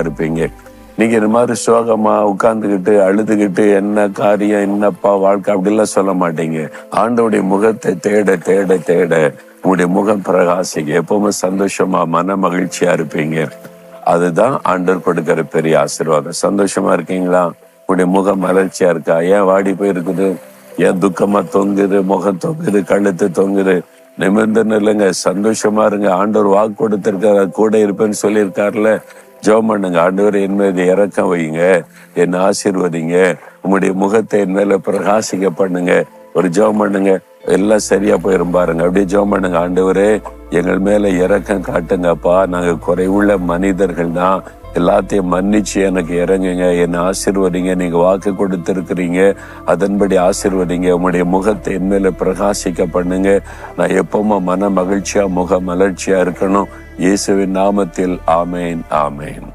இருப்பீங்க. நீங்க இந்த மாதிரி சோகமா உட்கார்ந்துகிட்டு அழுதுகிட்டு என்ன காரியம் என்னப்பா வாழ்க்கை அப்படிலாம் சொல்ல மாட்டீங்க. ஆண்டவருடைய முகத்தை தேட தேட தேட உங்களுடைய முகம் பிரகாசிங்க. எப்பவுமே சந்தோஷமா மன மகிழ்ச்சியா இருப்பீங்க. அதுதான் ஆண்டவர் கொடுக்கிற பெரிய ஆசீர்வாதம். சந்தோஷமா இருக்கீங்களா? உங்களுடைய முகம் மலர்ச்சியா இருக்கா? ஏன் வாடி போயிருக்குது? ஏன் துக்கமா தொங்குது? முகம் தொங்குது, கழுத்து தொங்குது? நிமிர்ந்து இல்லைங்க, சந்தோஷமா இருங்க. ஆண்டவர் வாக்கு கொடுத்திருக்காரு, கூட இருப்பேன்னு சொல்லியிருக்காருல. ஜெபம் பண்ணுங்க. ஆண்டவர் என் மீது இறக்கம் வைங்க, என்னை ஆசீர்வதிங்க, உங்களுடைய முகத்தை என் மேல பிரகாசிக்க பண்ணுங்க. ஒரு ஜெபம் பண்ணுங்க, எல்லாம் சரியா போயிரும் பாருங்க. அப்படியே ஜெபம் பண்ணுங்க. ஆண்டவரே, எங்கள் மேல இறக்கம் காட்டுங்கப்பா, நாங்க குறைவுள்ள மனிதர்கள் தான், எல்லாத்தையும் மன்னிச்சு எனக்கு இறங்குங்க, என்னை ஆசீர்வதிங்க. நீங்க வாக்கு கொடுத்திருக்கிறீங்க, அதன்படி ஆசீர்வதிங்க. உங்களுடைய முகத்தை என் மேல பிரகாசிக்க பண்ணுங்க. நான் எப்பவுமே மன மகிழ்ச்சியா முக மலர்ச்சியா இருக்கணும். இயேசுவின் நாமத்தில் ஆமேன், ஆமேன்.